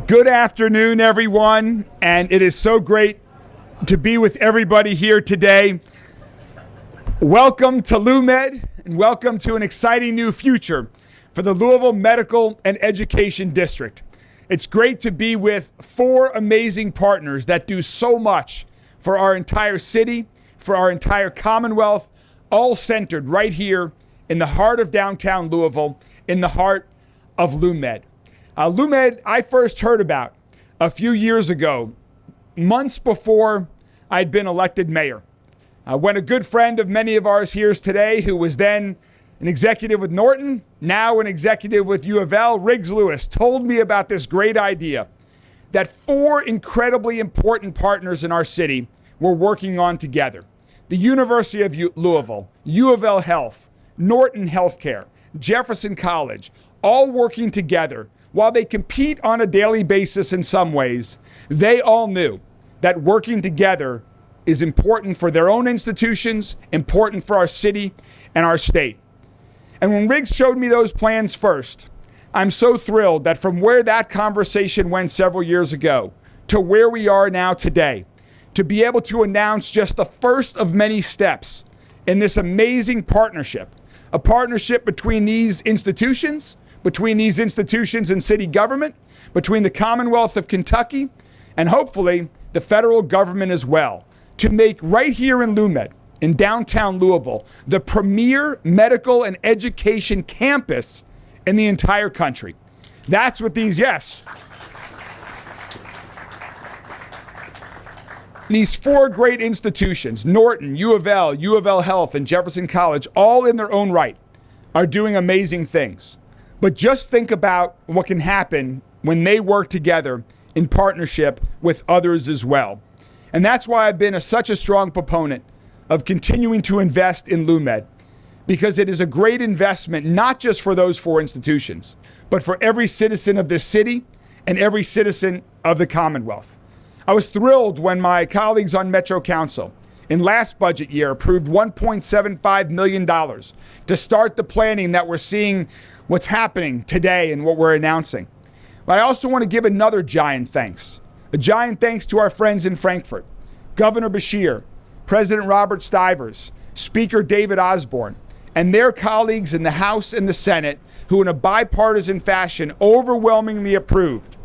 Good afternoon, everyone, and it is so great to be with everybody here today. Welcome to LOUMED, and welcome to an exciting new future for the Louisville Medical and Education District. It's great to be with four amazing partners that do so much for our entire city, for our entire Commonwealth, all centered right here in the heart of downtown Louisville, in the heart of LOUMED. LOUMED, I first heard about a few years ago, months before I'd been elected mayor. When a good friend of many of ours here today, who was then an executive with Norton, now an executive with U of L, Riggs Lewis, told me about this great idea that four incredibly important partners in our city were working on together. The University of Louisville, U of L Health, Norton Healthcare, Jefferson College, all working together. While they compete on a daily basis in some ways, they all knew that working together is important for their own institutions, important for our city and our state. And when Riggs showed me those plans first, I'm so thrilled that from where that conversation went several years ago to where we are now today, to be able to announce just the first of many steps in this amazing partnership, a partnership between these institutions and city government, between the Commonwealth of Kentucky, and hopefully the federal government as well, to make right here in LOUMED, in downtown Louisville, the premier medical and education campus in the entire country. That's what these four great institutions, Norton, U of L Health, and Jefferson College, all in their own right, are doing amazing things. But just think about what can happen when they work together in partnership with others as well. And that's why I've been such a strong proponent of continuing to invest in LOUMED, because it is a great investment, not just for those four institutions, but for every citizen of this city and every citizen of the Commonwealth. I was thrilled when my colleagues on Metro Council in last budget year approved $1.75 million to start the planning that we're seeing what's happening today and what we're announcing. But I also want to give another giant thanks. A giant thanks to our friends in Frankfort, Governor Beshear, President Robert Stivers, Speaker David Osborne, and their colleagues in the House and the Senate, who in a bipartisan fashion overwhelmingly approved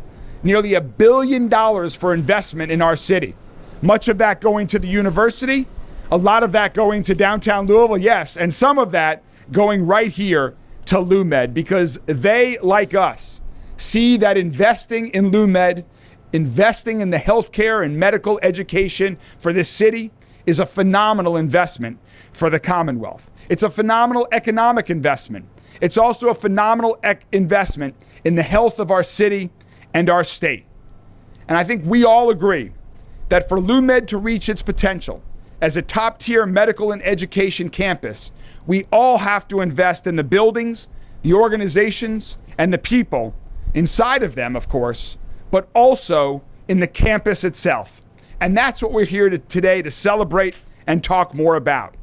nearly $1 billion for investment in our city. Much of that going to the university, a lot of that going to downtown Louisville, yes, and some of that going right here to LOUMED, because they, like us, see that investing in LOUMED, investing in the healthcare and medical education for this city is a phenomenal investment for the Commonwealth. It's a phenomenal economic investment. It's also a phenomenal investment in the health of our city and our state. And I think we all agree that for LOUMED to reach its potential as a top-tier medical and education campus, we all have to invest in the buildings, the organizations, and the people inside of them, of course, but also in the campus itself. And that's what we're here today to celebrate and talk more about.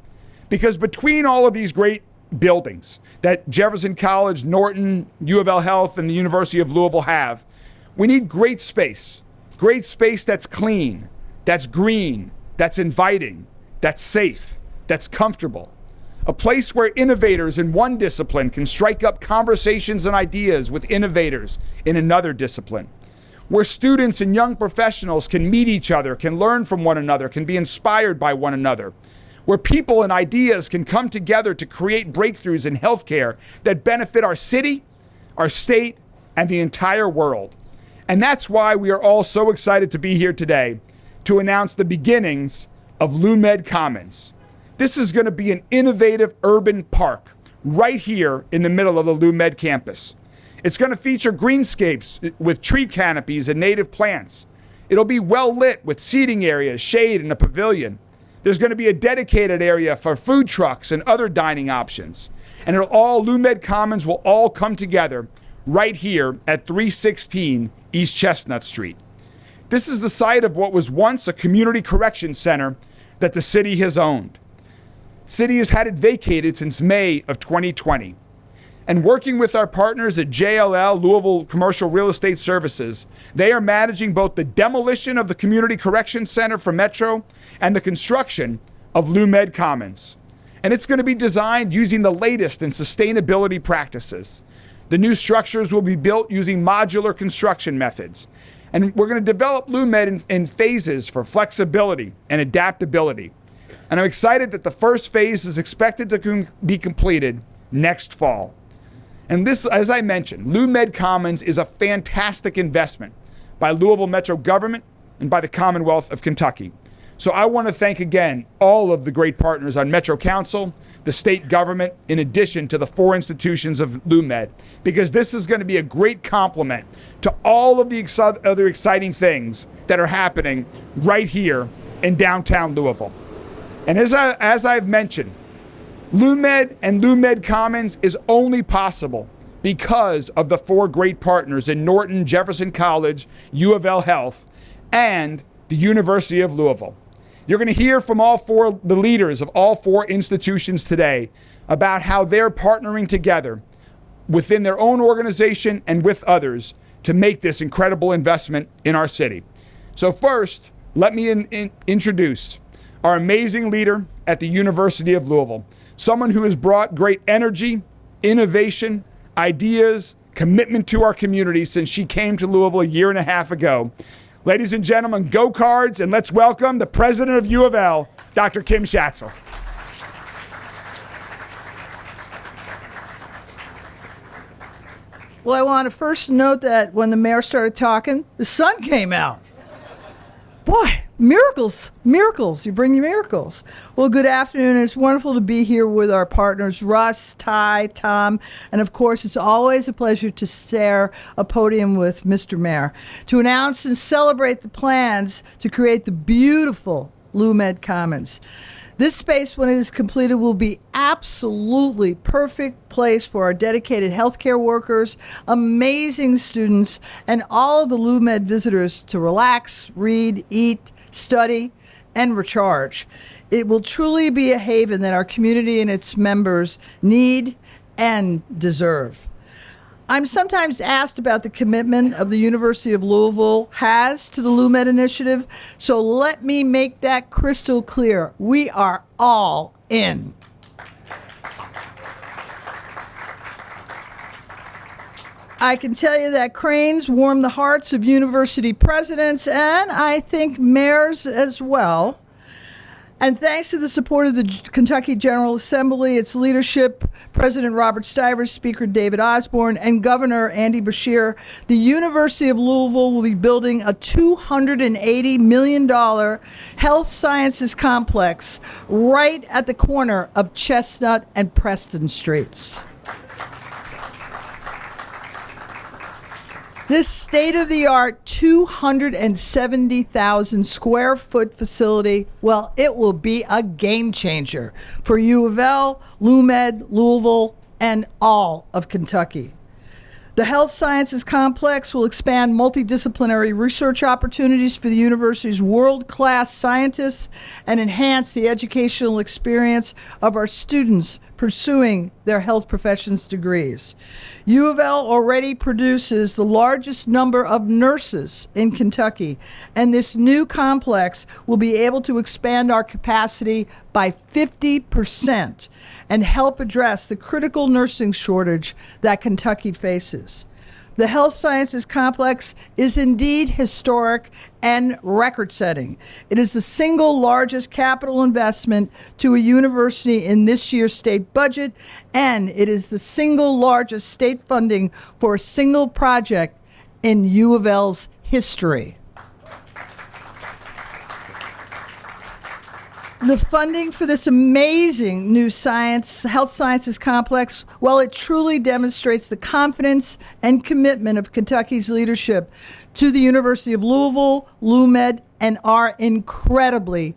Because between all of these great buildings that Jefferson College, Norton, U of L Health, and the University of Louisville have, we need great space that's clean, that's green, that's inviting, that's safe, that's comfortable. A place where innovators in one discipline can strike up conversations and ideas with innovators in another discipline. Where students and young professionals can meet each other, can learn from one another, can be inspired by one another. Where people and ideas can come together to create breakthroughs in healthcare that benefit our city, our state, and the entire world. And that's why we are all so excited to be here today to announce the beginnings of LOUMED Commons. This is going to be an innovative urban park right here in the middle of the LOUMED campus. It's going to feature greenscapes with tree canopies and native plants. It'll be well lit with seating areas, shade, and a pavilion. There's going to be a dedicated area for food trucks and other dining options. And LOUMED Commons will all come together right here at 316 East Chestnut Street. This is the site of what was once a community correction center that the city has owned. City has had it vacated since May of 2020. And working with our partners at JLL, Louisville Commercial Real Estate Services, they are managing both the demolition of the Community Correction Center for Metro and the construction of LOUMED Commons. And it's going to be designed using the latest in sustainability practices. The new structures will be built using modular construction methods. And we're going to develop LOUMED in phases for flexibility and adaptability. And I'm excited that the first phase is expected to be completed next fall. And this, as I mentioned, LOUMED Commons is a fantastic investment by Louisville Metro government and by the Commonwealth of Kentucky. So I want to thank again all of the great partners on Metro Council, the state government, in addition to the 4 institutions of LOUMED, because this is going to be a great complement to all of the other exciting things that are happening right here in downtown Louisville. And as I've mentioned, LOUMED and LOUMED Commons is only possible because of the 4 great partners in Norton, Jefferson College, U of L Health, and the University of Louisville. You're going to hear from the leaders of all 4 institutions today about how they're partnering together within their own organization and with others to make this incredible investment in our city. So first, let me introduce our amazing leader at the University of Louisville, someone who has brought great energy, innovation, ideas, commitment to our community since she came to Louisville a year and a half ago. Ladies and gentlemen, go Cards, and let's welcome the president of U of L, Dr. Kim Schatzel. Well, I want to first note that when the mayor started talking, the sun came out. Boy, miracles, miracles. You bring you miracles. Well, good afternoon. It's wonderful to be here with our partners, Russ, Ty, Tom, and of course, it's always a pleasure to share a podium with Mr. Mayor to announce and celebrate the plans to create the beautiful LOUMED Commons. This space, when it is completed, will be absolutely perfect place for our dedicated healthcare workers, amazing students, and all of the LOUMED visitors to relax, read, eat, study, and recharge. It will truly be a haven that our community and its members need and deserve. I'm sometimes asked about the commitment of the University of Louisville has to the LOUMED initiative, so let me make that crystal clear. We are all in. I can tell you that cranes warm the hearts of university presidents and I think mayors as well. And thanks to the support of the Kentucky General Assembly, its leadership, President Robert Stivers, Speaker David Osborne, and Governor Andy Beshear, the University of Louisville will be building a $280 million health sciences complex right at the corner of Chestnut and Preston Streets. This state-of-the-art 270,000 square foot facility, well, it will be a game changer for U of L, LOUMED, Louisville, and all of Kentucky. The health sciences complex will expand multidisciplinary research opportunities for the university's world-class scientists and enhance the educational experience of our students pursuing their health professions degrees. U of L already produces the largest number of nurses in Kentucky, and this new complex will be able to expand our capacity by 50% and help address the critical nursing shortage that Kentucky faces. The health sciences complex is indeed historic and record-setting. It is the single largest capital investment to a university in this year's state budget, and it is the single largest state funding for a single project in U of L's history. The funding for this amazing new health sciences complex, well, it truly demonstrates the confidence and commitment of Kentucky's leadership to the University of Louisville, LOUMED, and our incredible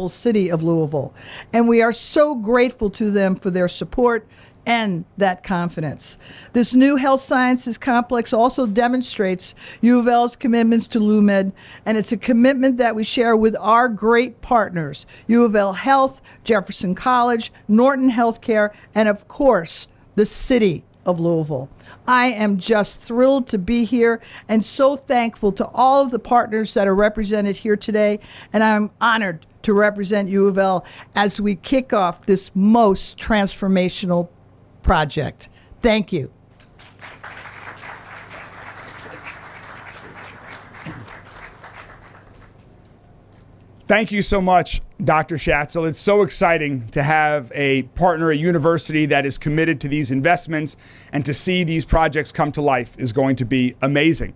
city of Louisville. And we are so grateful to them for their support and that confidence. This new health sciences complex also demonstrates U of L's commitments to LOUMED, and it's a commitment that we share with our great partners, U of L Health, Jefferson College, Norton Healthcare, and of course, the city of Louisville. I am just thrilled to be here and so thankful to all of the partners that are represented here today. And I'm honored to represent U of L as we kick off this most transformational project. Thank you. Thank you so much, Dr. Schatzel. It's so exciting to have a partner, a university that is committed to these investments, and to see these projects come to life is going to be amazing.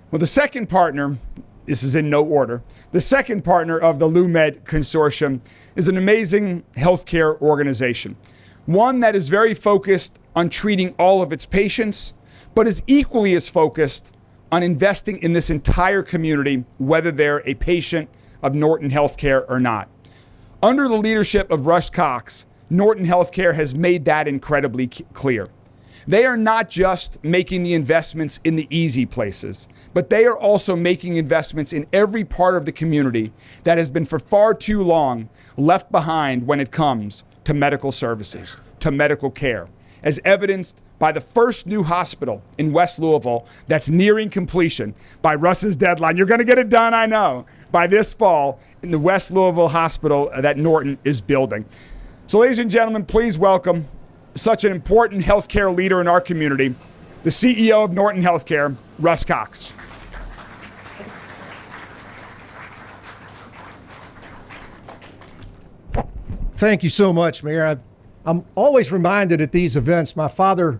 Well, the second partner, this is in no order, the second partner of the LOUMED Consortium is an amazing healthcare organization, one that is very focused on treating all of its patients, but is equally as focused on investing in this entire community, whether they're a patient of Norton Healthcare or not. Under the leadership of Russ Cox, Norton Healthcare has made that incredibly clear. They are not just making the investments in the easy places, but they are also making investments in every part of the community that has been for far too long left behind when it comes to medical services, to medical care, as evidenced by the first new hospital in West Louisville that's nearing completion by Russ's deadline. You're going to get it done, I know, by this fall in the West Louisville Hospital that Norton is building. So, ladies and gentlemen, please welcome such an important healthcare leader in our community, the CEO of Norton Healthcare, Russ Cox. Thank you so much, Mayor. I'm always reminded at these events, my father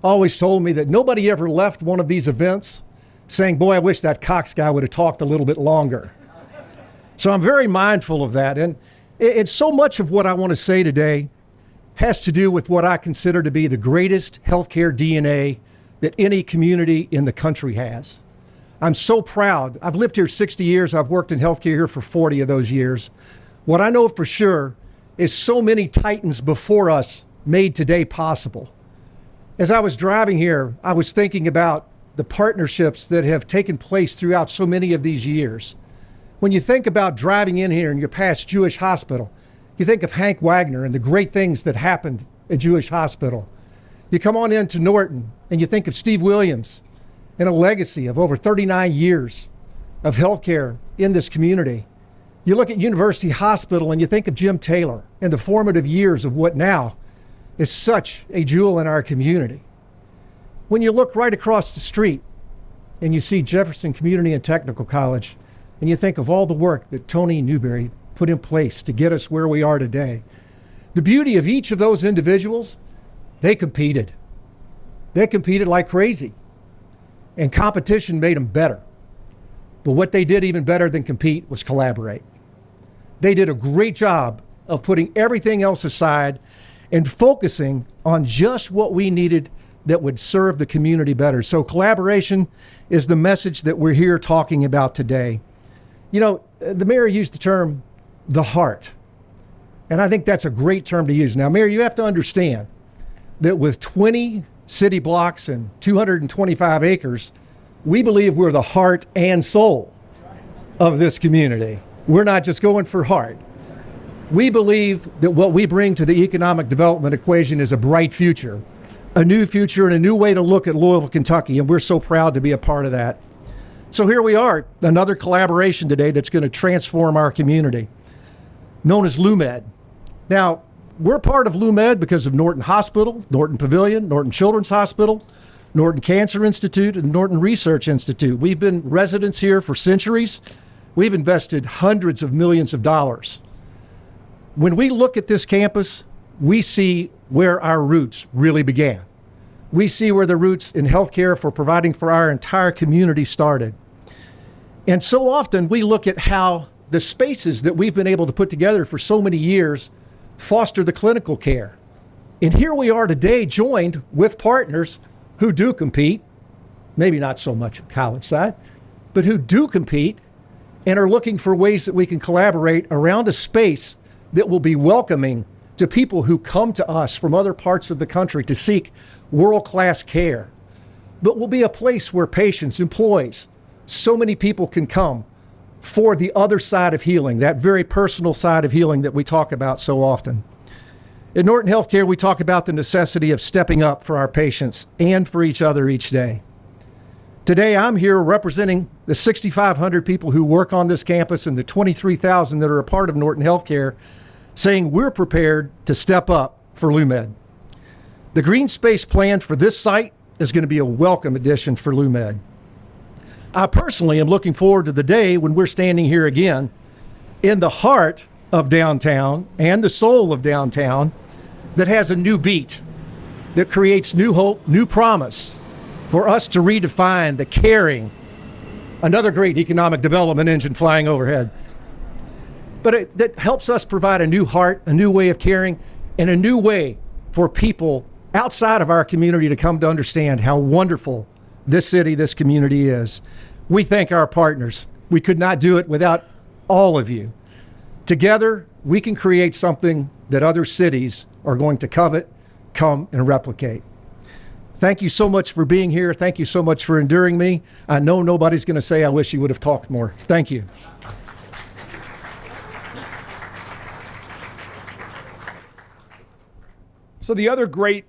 always told me that nobody ever left one of these events saying, boy, I wish that Cox guy would have talked a little bit longer. So I'm very mindful of that. And it's so much of what I want to say today has to do with what I consider to be the greatest healthcare DNA that any community in the country has. I'm so proud. I've lived here 60 years. I've worked in healthcare here for 40 of those years. What I know for sure is so many titans before us made today possible. As I was driving here, I was thinking about the partnerships that have taken place throughout so many of these years. When you think about driving in here and you pass Jewish Hospital, you think of Hank Wagner and the great things that happened at Jewish Hospital. You come on into Norton and you think of Steve Williams and a legacy of over 39 years of healthcare in this community. You look at University Hospital and you think of Jim Taylor and the formative years of what now is such a jewel in our community. When you look right across the street and you see Jefferson Community and Technical College, and you think of all the work that Tony Newberry put in place to get us where we are today, the beauty of each of those individuals, they competed. They competed like crazy, and competition made them better. But what they did even better than compete was collaborate. They did a great job of putting everything else aside and focusing on just what we needed that would serve the community better. So collaboration is the message that we're here talking about today. You know, the mayor used the term, the heart. And I think that's a great term to use. Now, Mayor, you have to understand that with 20 city blocks and 225 acres, we believe we're the heart and soul of this community. We're not just going for heart. We believe that what we bring to the economic development equation is a bright future, a new future and a new way to look at Louisville, Kentucky, and we're so proud to be a part of that. So here we are, another collaboration today that's going to transform our community, known as LOUMED. Now, we're part of LOUMED because of Norton Hospital, Norton Pavilion, Norton Children's Hospital, Norton Cancer Institute, and Norton Research Institute. We've been residents here for centuries. We've invested hundreds of millions of dollars. When we look at this campus, we see where our roots really began. We see where the roots in healthcare for providing for our entire community started. And so often we look at how the spaces that we've been able to put together for so many years foster the clinical care. And here we are today joined with partners who do compete, maybe not so much at college side, but who do compete and are looking for ways that we can collaborate around a space that will be welcoming to people who come to us from other parts of the country to seek world-class care, but will be a place where patients, employees, so many people can come for the other side of healing, that very personal side of healing that we talk about so often. At Norton Healthcare, we talk about the necessity of stepping up for our patients and for each other each day. Today, I'm here representing the 6,500 people who work on this campus and the 23,000 that are a part of Norton Healthcare, saying we're prepared to step up for LOUMED. The green space plan for this site is going to be a welcome addition for LOUMED. I personally am looking forward to the day when we're standing here again in the heart of downtown and the soul of downtown that has a new beat, that creates new hope, new promise for us to redefine the caring, another great economic development engine flying overhead. But that helps us provide a new heart, a new way of caring, and a new way for people outside of our community to come to understand how wonderful this city, this community is. We thank our partners. We could not do it without all of you. Together, we can create something that other cities are going to covet, come, and replicate. Thank you so much for being here. Thank you so much for enduring me. I know nobody's going to say, I wish you would have talked more. Thank you. So the other great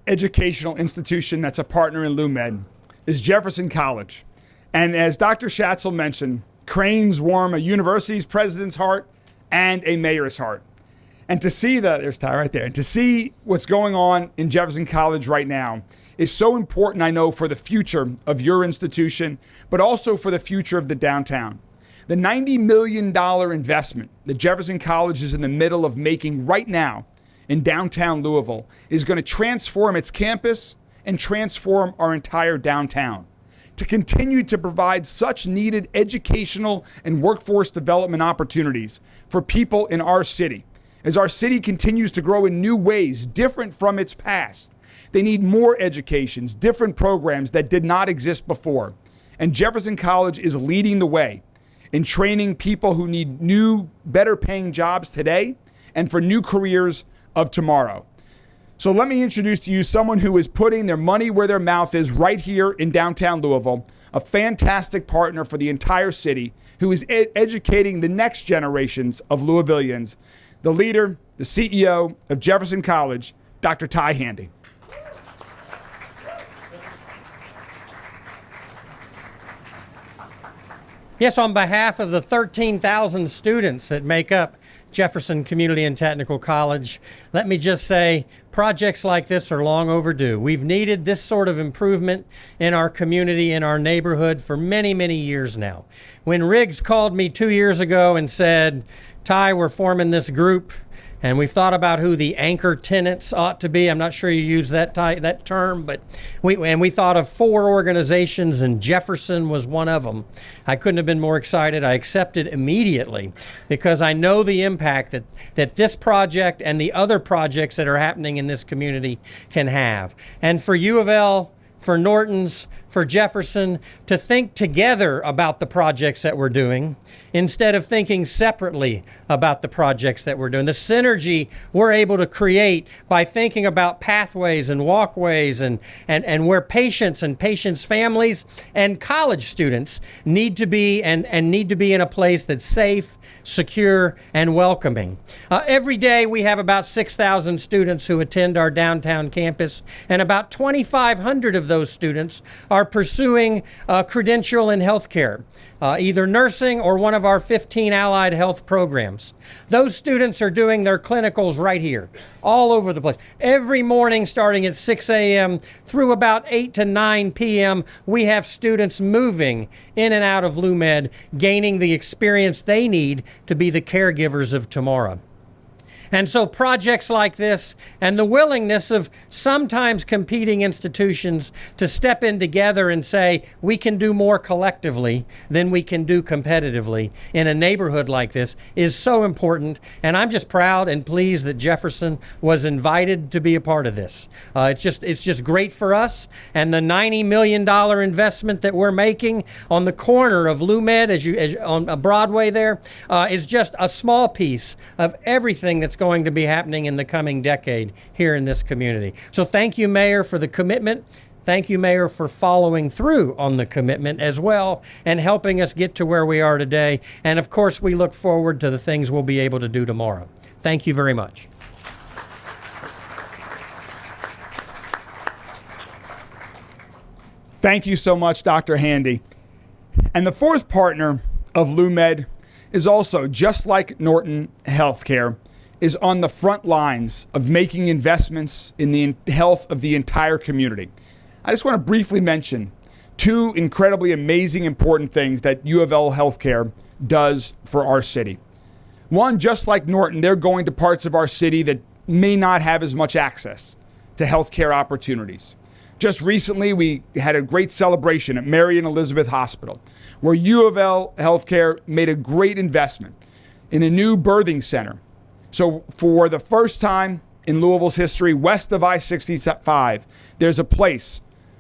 educational institution that's a partner in LOUMED is Jefferson College. And as Dr. Schatzel mentioned, cranes warm a university's president's heart and a mayor's heart. And to see there's Ty right there, and to see what's going on in Jefferson College right now is so important, I know, for the future of your institution, but also for the future of the downtown. The $90 million investment that Jefferson College is in the middle of making right now in downtown Louisville is going to transform its campus and transform our entire downtown to continue to provide such needed educational and workforce development opportunities for people in our city. As our city continues to grow in new ways, different from its past, they need more educations, different programs that did not exist before. And Jefferson College is leading the way in training people who need new, better paying jobs today and for new careers of tomorrow. So let me introduce to you someone who is putting their money where their mouth is right here in downtown Louisville, a fantastic partner for the entire city who is educating the next generations of Louisvillians, the leader, the CEO of Jefferson College, Dr. Ty Handy. Yes, on behalf of the 13,000 students that make up Jefferson Community and Technical College, let me just say projects like this are long overdue. We've needed this sort of improvement in our community, in our neighborhood for many, many years now. When Riggs called me 2 years ago and said, Ty, we're forming this group and we've thought about who the anchor tenants ought to be. I'm not sure you use that term, but we thought of 4 organizations and Jefferson was one of them. I couldn't have been more excited. I accepted immediately because I know the impact that this project and the other projects that are happening in this community can have. And for U of L, for Norton's, for Jefferson, to think together about the projects that we're doing instead of thinking separately about the projects that we're doing. The synergy we're able to create by thinking about pathways and walkways and where patients and patients' families and college students need to be and need to be in a place that's safe, secure, and welcoming. Every day we have about 6,000 students who attend our downtown campus, and about 2,500 of those students are pursuing a credential in healthcare, either nursing or one of our 15 allied health programs. Those students are doing their clinicals right here, all over the place. Every morning starting at 6 a.m. through about 8 to 9 p.m., we have students moving in and out of LOUMED, gaining the experience they need to be the caregivers of tomorrow. And so projects like this and the willingness of sometimes competing institutions to step in together and say, we can do more collectively than we can do competitively in a neighborhood like this is so important. And I'm just proud and pleased that Jefferson was invited to be a part of this. It's just great for us. And the $90 million investment that we're making on the corner of LOUMED, on Broadway there, is just a small piece of everything that's going to be happening in the coming decade here in this community. So thank you, Mayor, for the commitment. Thank you, Mayor, for following through on the commitment as well and helping us get to where we are today. And of course, we look forward to the things we'll be able to do tomorrow. Thank you very much. Thank you so much, Dr. Handy. And the fourth partner of LOUMED is also, just like Norton Healthcare, is on the front lines of making investments in the health of the entire community. I just want to briefly mention two incredibly amazing, important things that U of L Healthcare does for our city. One, just like Norton, they're going to parts of our city that may not have as much access to healthcare opportunities. Just recently, we had a great celebration at Mary and Elizabeth Hospital, where U of L Healthcare made a great investment in a new birthing center. So for the first time in Louisville's history, west of I-65, there's a place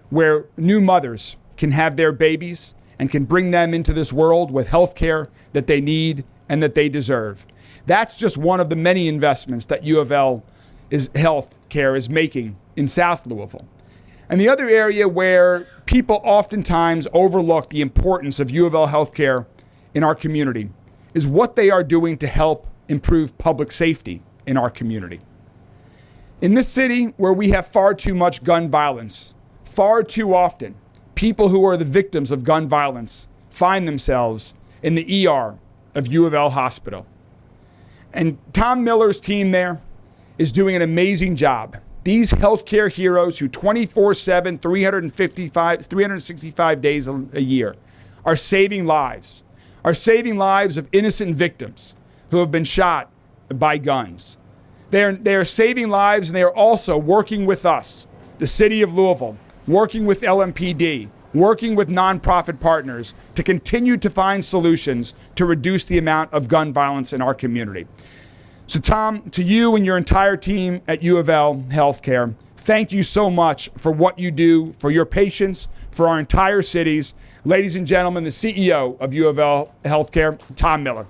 where new mothers can have their babies and can bring them into this world with health care that they need and that they deserve. That's just one of the many investments that U of L Healthcare is making in South Louisville. And the other area where people oftentimes overlook the importance of U of L Healthcare in our community is what they are doing to help improve public safety in our community. In this city where we have far too much gun violence, far too often, people who are the victims of gun violence find themselves in the ER of U of L Hospital. And Tom Miller's team there is doing an amazing job. These healthcare heroes who 24/7, 365 days a year are saving lives of innocent victims who have been shot by guns. They are saving lives, and they are also working with us, the city of Louisville, working with LMPD, working with nonprofit partners to continue to find solutions to reduce the amount of gun violence in our community. So Tom, to you and your entire team at U of L Healthcare, thank you so much for what you do for your patients, for our entire cities. Ladies and gentlemen, the CEO of U of L Healthcare, Tom Miller.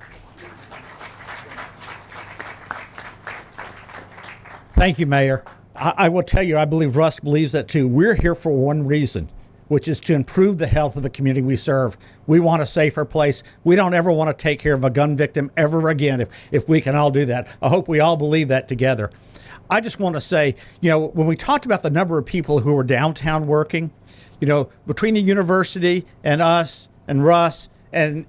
Thank you, Mayor. I will tell you, I believe Russ believes that too. We're here for one reason, which is to improve the health of the community we serve. We want a safer place. We don't ever want to take care of a gun victim ever again if we can all do that. I hope we all believe that together. I just want to say, when we talked about the number of people who were downtown working, between the university and us and Russ and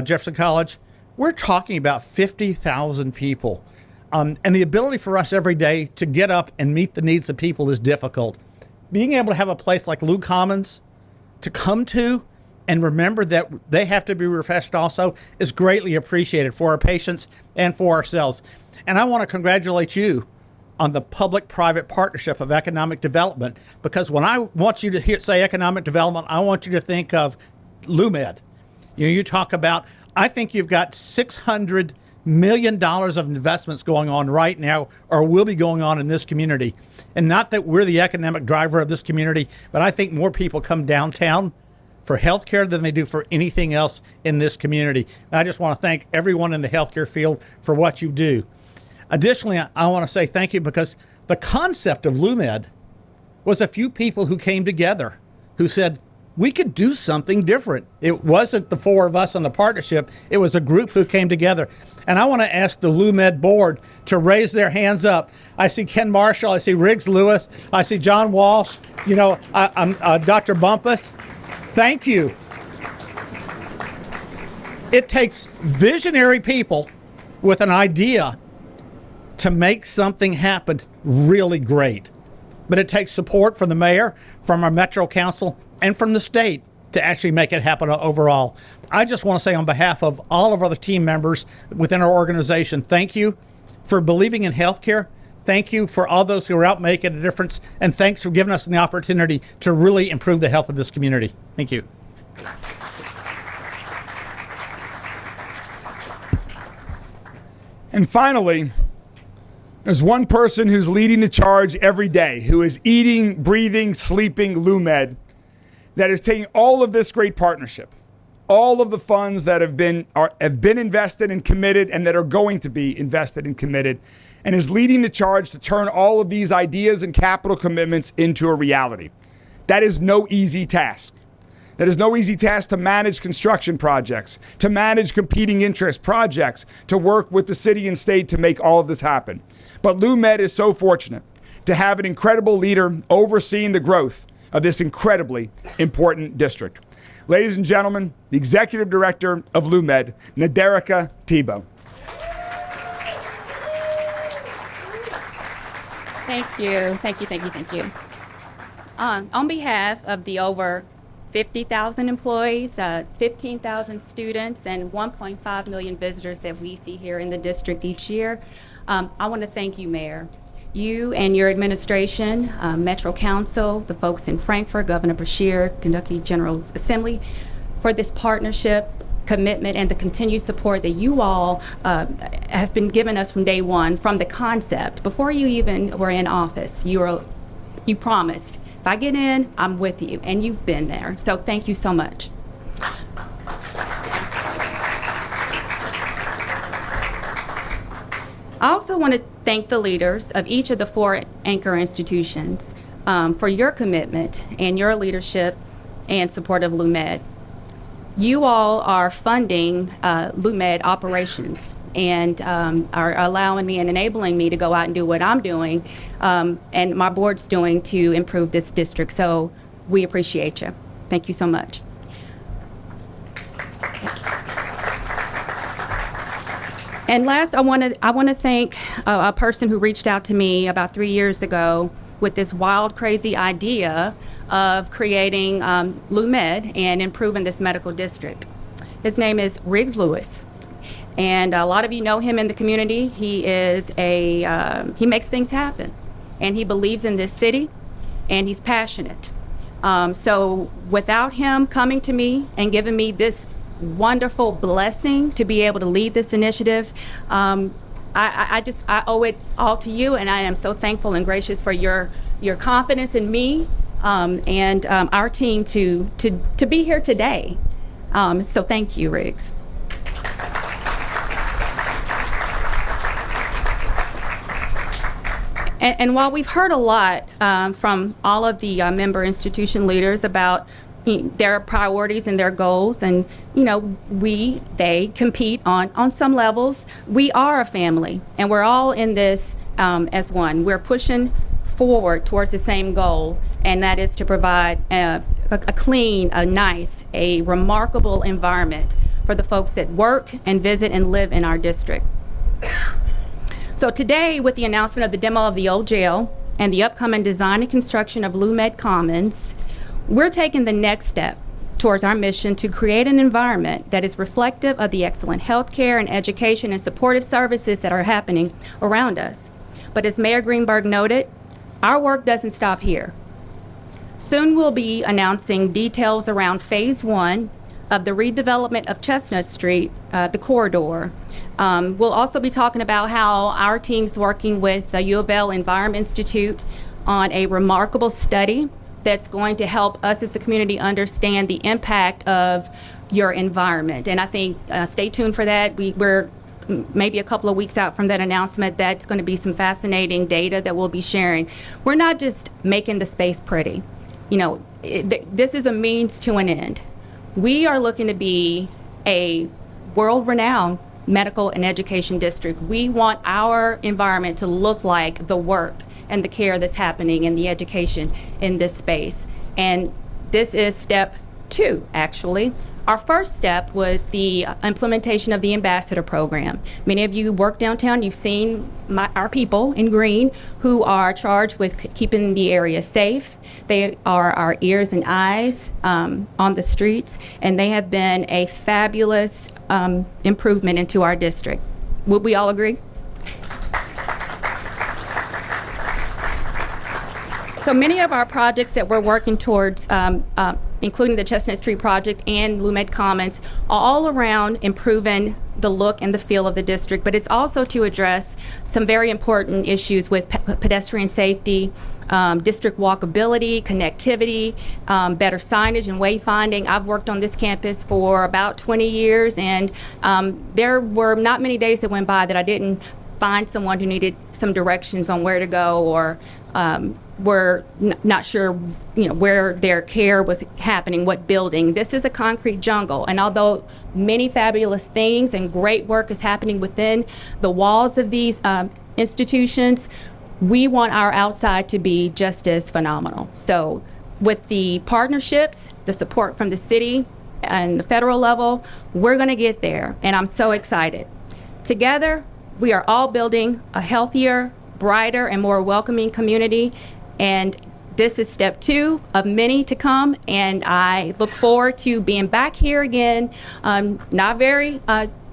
Jefferson College, we're talking about 50,000 people. And the ability for us every day to get up and meet the needs of people is difficult. Being able to have a place like LOUMED Commons to come to and remember that they have to be refreshed also is greatly appreciated for our patients and for ourselves. And I want to congratulate you on the public-private partnership of economic development, because when I want you to say economic development, I want you to think of LOUMED. You talk about, I think you've got $600 million of investments going on right now or will be going on in this community. And not that we're the economic driver of this community, but I think more people come downtown for healthcare than they do for anything else in this community. And I just want to thank everyone in the healthcare field for what you do. Additionally, I want to say thank you because the concept of LOUMED was a few people who came together who said, we could do something different. It wasn't the four of us on the partnership. It was a group who came together. And I want to ask the LOUMED board to raise their hands up. I see Ken Marshall. I see Riggs Lewis. I see John Walsh. I'm Dr. Bumpus. Thank you. It takes visionary people with an idea to make something happen really great. But it takes support from the mayor, from our Metro Council, and from the state to actually make it happen overall. I just want to say on behalf of all of our team members within our organization, thank you for believing in healthcare. Thank you for all those who are out making a difference. And thanks for giving us the opportunity to really improve the health of this community. Thank you. And finally, there's one person who's leading the charge every day, who is eating, breathing, sleeping LOUMED, that is taking all of this great partnership, all of the funds that have been invested and committed and that are going to be invested and committed, and is leading the charge to turn all of these ideas and capital commitments into a reality. That is no easy task. That is no easy task to manage construction projects, to manage competing interest projects, to work with the city and state to make all of this happen. But LOUMED is so fortunate to have an incredible leader overseeing the growth of this incredibly important district. Ladies and gentlemen, the Executive Director of LOUMED, Naderica Tebow. Thank you. Thank you. On behalf of the over 50,000 employees, 15,000 students, and 1.5 million visitors that we see here in the district each year, I want to thank you, Mayor. You and your administration, Metro Council, the folks in Frankfort, Governor Beshear, Kentucky General Assembly, for this partnership, commitment, and the continued support that you all have been giving us from day one, from the concept. Before you even were in office, you promised, if I get in, I'm with you, and you've been there. So thank you so much. I also want to thank the leaders of each of the 4 anchor institutions for your commitment and your leadership and support of LOUMED. You all are funding LOUMED operations and are allowing me and enabling me to go out and do what I'm doing and my board's doing to improve this district. So we appreciate you. Thank you so much. And last, I want to thank a person who reached out to me about 3 years ago with this wild, crazy idea of creating LOUMED and improving this medical district. His name is Riggs Lewis, and a lot of you know him in the community. He makes things happen, and he believes in this city, and he's passionate. So without him coming to me and giving me this wonderful blessing to be able to lead this initiative, I owe it all to you, and I am so thankful and gracious for your confidence in me and our team to be here today. So thank you, Riggs. And while we've heard a lot from all of the member institution leaders about their priorities and their goals, and they compete on some levels. We are a family, and we're all in this as one. We're pushing forward towards the same goal, and that is to provide a clean, a nice, a remarkable environment for the folks that work and visit and live in our district. So today, with the announcement of the demo of the old jail and the upcoming design and construction of LOUMED Commons, we're taking the next step towards our mission to create an environment that is reflective of the excellent health care and education and supportive services that are happening around us. But as Mayor Greenberg noted, our work doesn't stop here. Soon we'll be announcing details around phase 1 of the redevelopment of Chestnut Street, the corridor. We'll also be talking about how our team's working with the U of L Environment Institute on a remarkable study that's going to help us as a community understand the impact of your environment. And I think, stay tuned for that. We're maybe a couple of weeks out from that announcement. That's going to be some fascinating data that we'll be sharing. We're not just making the space pretty. This is a means to an end. We are looking to be a world-renowned medical and education district. We want our environment to look like the work and the care that's happening in the education in this space. And this is step 2, actually. Our first step was the implementation of the ambassador program. Many of you work downtown. You've seen our people in green who are charged with keeping the area safe. They are our ears and eyes on the streets, and they have been a fabulous improvement into our district. Would we all agree? So many of our projects that we're working towards, including the Chestnut Street project and LOUMED Commons, are all around improving the look and the feel of the district, but it's also to address some very important issues with pedestrian safety, district walkability, connectivity, better signage and wayfinding. I've worked on this campus for about 20 years, and there were not many days that went by that I didn't find someone who needed some directions on where to go, or were not sure, where their care was happening, what building. This is a concrete jungle, and although many fabulous things and great work is happening within the walls of these institutions, we want our outside to be just as phenomenal. So with the partnerships, the support from the city and the federal level, we're going to get there, and I'm so excited. Together, we are all building a healthier, brighter, and more welcoming community, and this is step 2 of many to come, and I look forward to being back here again, not very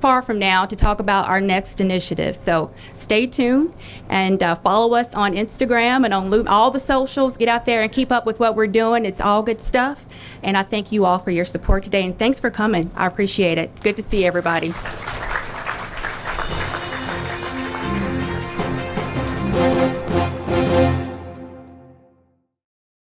far from now, to talk about our next initiative. So stay tuned and follow us on Instagram and on all the socials. Get out there and keep up with what we're doing. It's all good stuff. And I thank you all for your support today, and thanks for coming. I appreciate it. It's good to see everybody.